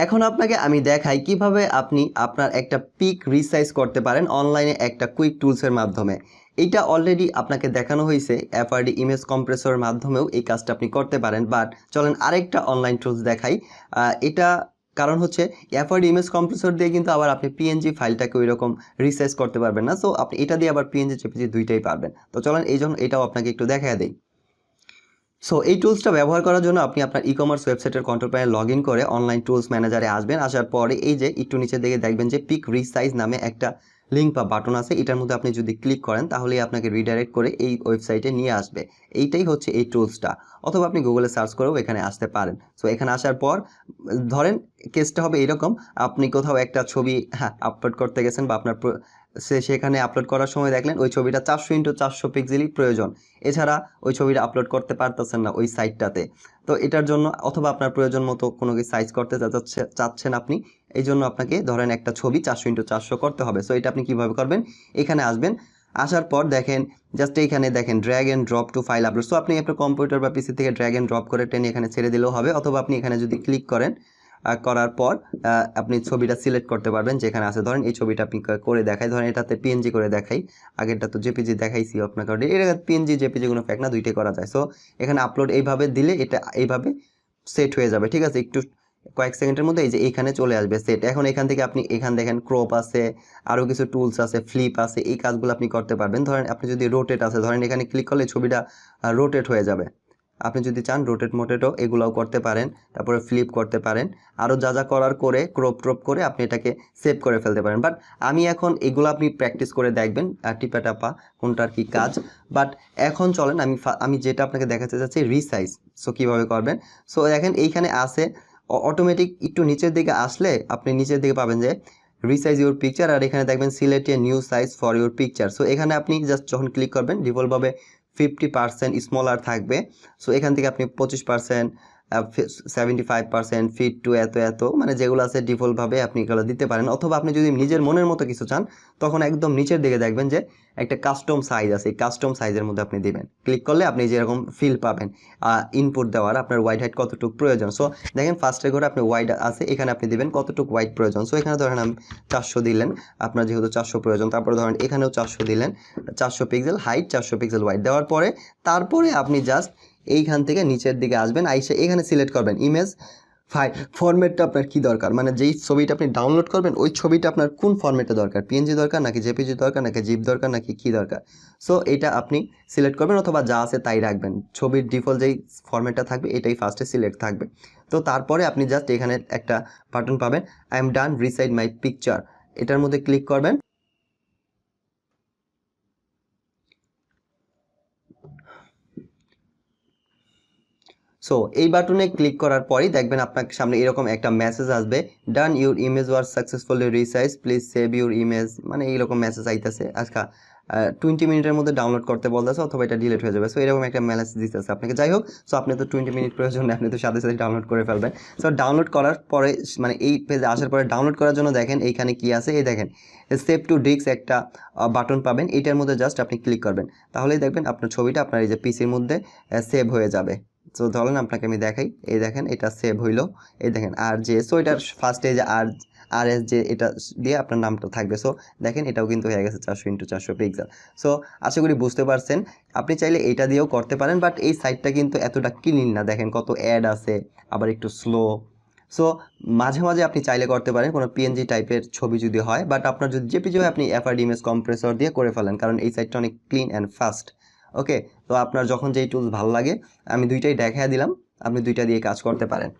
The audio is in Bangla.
এখন আপনাকে আমি দেখাই কিভাবে আপনি আপনার একটা পিক রিসাইজ করতে পারেন অনলাইনে একটা কুইক টুলসের মাধ্যমে। এইটা অলরেডি আপনাকে দেখানো হয়েছে এফআরডি ইমেজ কম্প্রেসরের মাধ্যমেও এই কাজটা আপনি করতে পারেন। বাট চলেন আরেকটা অনলাইন টুলস দেখাই। এটা কারণ হচ্ছে এফআরডি ইমেজ কম্প্রেসর দিয়ে কিন্তু আবার আপনি পিএনজি ফাইলটাকে ওই রকম রিসাইজ করতে পারবেন না। সো আপনি এটা দিয়ে আবার পিএনজি জেপিজি দুইটাই পারবেন। তো চলেন এই জন্য এটাও আপনাকে একটু দেখায় দেই। সো এই টুলসটা ব্যবহার করার জন্য আপনি আপনার ই-কমার্স ওয়েবসাইটের কন্ট্রোল প্যানেল লগ ইন করে অনলাইন টুলস ম্যানেজারে আসবেন। আসার পরে এই যে একটু নিচের দিকে দেখবেন যে পিক রিসাইজ নামে একটা লিঙ্ক বা বাটন আছে। এটার মধ্যে আপনি যদি ক্লিক করেন তাহলেই আপনাকে রিডাইরেক্ট করে এই ওয়েবসাইটে নিয়ে আসবে। এইটাই হচ্ছে এই টুলসটা। অথবা আপনি গুগলে সার্চ করেও এখানে আসতে পারেন। সো এখানে আসার পর ধরেন কেসটা হবে এরকম, আপনি কোথাও একটা ছবি আপলোড করতে গেছেন বা আপনার সেখানে আপলোড করার সময় দেখলেন ওই ছবিটা 400x400 পিক্সেলই প্রয়োজন, এছাড়া ওই ছবিটা আপলোড করতে পারতেছেন না ওই সাইটটাতে। তো এটার জন্য অথবা আপনার প্রয়োজন মতো কোনো কিছু সাইজ করতে চাচ্ছেন আপনি, এই জন্য আপনাকে ধরেন একটা ছবি 400x400 করতে হবে। সো এটা আপনি কিভাবে করবেন, এখানে আসবেন। আসার পর দেখেন জাস্ট এইখানে দেখেন drag and drop to file upload. So আপনি আপনার কম্পিউটার বা পিসি থেকে ড্র্যাগ অ্যান্ড ড্রপ করে টেনে এখানে ছেড়ে দিলেও হবে, অথবা আপনি এখানে যদি ক্লিক করেন করার পর আপনি ছবিটা সিলেক্ট করতে পারবেন যেখানে আছে। ধরেন এই ছবিটা আপনি করে দেখাই, ধরেন এটাতে পিএনজি করে দেখাই, আগেরটা তো জেপিজি দেখাইছি আপনাকে। এটা পিএনজি জেপিজি কোনো ফ্যাক্ট না, দুইটাই করা যায়। সো এখানে আপলোড এইভাবে দিলে এটা এইভাবে সেট হয়ে যাবে, ঠিক আছে। একটু কয়েক সেকেন্ডের মধ্যে এই যে এইখানে চলে আসবে সেট। এখন এখান থেকে আপনি এখান দেখেন ক্রপ আছে, আরও কিছু টুলস আছে, ফ্লিপ আছে, এই কাজগুলো আপনি করতে পারবেন। ধরেন আপনি যদি রোটেট আছে, ধরেন এখানে ক্লিক করলে ছবিটা রোটেট হয়ে যাবে। আপনি যদি চান রোটেট মোটেটও এগুলাও করতে পারেন, তারপরে ফ্লিপ করতে পারেন, আরও যা যা করার করে ক্রপ ট্রপ করে আপনি এটাকে সেভ করে ফেলতে পারেন। বাট আমি এখন এগুলো আপনি প্র্যাকটিস করে দেখবেন টিপা টাপা কোনটার কি কাজ। বাট এখন চলেন আমি যেটা আপনাকে দেখাতে চাচ্ছি রিসাইজ। সো কীভাবে করবেন, সো দেখেন এইখানে আছে অটোমেটিক। একটু নিচের দিকে আসলে আপনি নিচের দিকে পাবেন যে রিসাইজ ইউর পিকচার, আর এখানে দেখবেন select a new size for your picture. So এখানে আপনি জাস্ট যখন ক্লিক করবেন ডিফল্টভাবে 50% স্মলার থাকবে। সো এখান থেকে আপনি 25%, 75% ফিট টু এত এত, মানে যেগুলো আছে ডিফল্টভাবে আপনি এগুলো দিতে পারেন। অথবা আপনি যদি নিজের মনের মতো কিছু চান তখন একদম নিচের দিকে দেখবেন যে একটা কাস্টম সাইজ আছে, এই কাস্টম সাইজের মধ্যে আপনি দিবেন। ক্লিক করলে আপনি যেরকম ফিল পাবেন ইনপুট দেওয়ার, আপনার ওয়াইড হাইট কতটুকু প্রয়োজন। সো দেখেন ফার্স্টের ঘরে আপনি ওয়াইড আছে, এখানে আপনি দিবেন কতটুকু ওয়াইড প্রয়োজন। সো এখানে ধরেন আমি 400 দিলেন, আপনার যেহেতু 400 প্রয়োজন। তারপরে ধরেন এখানেও 400 দিলেন, 400 পিক্সেল হাইট, 400 পিক্সেল ওয়াইড দেওয়ার পরে তারপরে আপনি জাস্ট এইখান থেকে নিচের দিকে আসবেন, আইসে এখানে সিলেক্ট করবেন ইমেজ ফাইল ফরম্যাটটা আপনার কি দরকার, মানে যেই ছবিটা আপনি ডাউনলোড করবেন ওই ছবিটা আপনার কোন ফরম্যাটে দরকার, পিএনজি দরকার নাকি জেপিজি দরকার নাকি জিপ দরকার নাকি কি দরকার। সো এটা আপনি সিলেক্ট করবেন, অথবা যা আছে তাই রাখবেন। ছবির ডিফল্ট যেই ফরম্যাটটা থাকবে এটাই ফার্স্টে সিলেক্ট থাকবে। তো তারপরে আপনি জাস্ট এখানে একটা বাটন পাবেন, I am done resize my picture, এটার মধ্যে ক্লিক করবেন। সো এই বাটনে ক্লিক করার পরই দেখবেন আপনার সামনে এরকম একটা মেসেজ আসবে, done your image were successfully resize, please save your image, মানে এইরকম মেসেজ আইতেছে। আজকা 20 মিনিটের মধ্যে ডাউনলোড করতে বলতেছে, অথবা এটা ডিলিট হয়ে যাবে। সো এরকম একটা মেসেজ দিতেছে আপনাকে। যাই হোক, সো আপনি তো 20 মিনিট প্রয়োজন নেই, আপনি তো সাথে সাথে ডাউনলোড করে ফেলবেন। সো ডাউনলোড করার পরে মানে এই পেজে আসার পরে ডাউনলোড করার জন্য দেখেন এইখানে কি আছে, এই দেখেন সেভ টু ডিস্ক একটা বাটন পাবেন, এইটার মধ্যে জাস্ট আপনি ক্লিক করবেন। তাহলেই দেখবেন আপনার ছবিটা আপনার এই যে পিসির মধ্যে সেভ হয়ে যাবে। সো ধরেন আপনাকে আমি দেখাই, এই দেখেন এটা সেভ হইলো, এই দেখেন আর যে, সো এটার ফার্স্টে যে আর এস যে এটা দিয়ে আপনার নামটা থাকবে। সো দেখেন এটাও কিন্তু হয়ে গেছে 400x400 পিক্সেল। সো আশা করি বুঝতে পারছেন। আপনি চাইলে এটা দিয়েও করতে পারেন, বাট এই সাইটটা কিন্তু এতটা ক্লিন না, দেখেন কত অ্যাড আছে, আবার একটু স্লো। সো মাঝে মাঝে আপনি চাইলে করতে পারেন কোনো পিএনজি টাইপের ছবি যদি হয়, বাট আপনার যদি জেপিজি হয় আপনি এফআরডি ইমেজ কম্প্রেসর দিয়ে করে ফেলেন, কারণ এই সাইটটা অনেক ক্লিন অ্যান্ড ফাস্ট। ওকে, তো আপনার যখন যেই টুলস ভালো লাগে আমি দুইটাই দেখায় দিলাম, আপনি দুইটা দিয়ে কাজ করতে পারেন।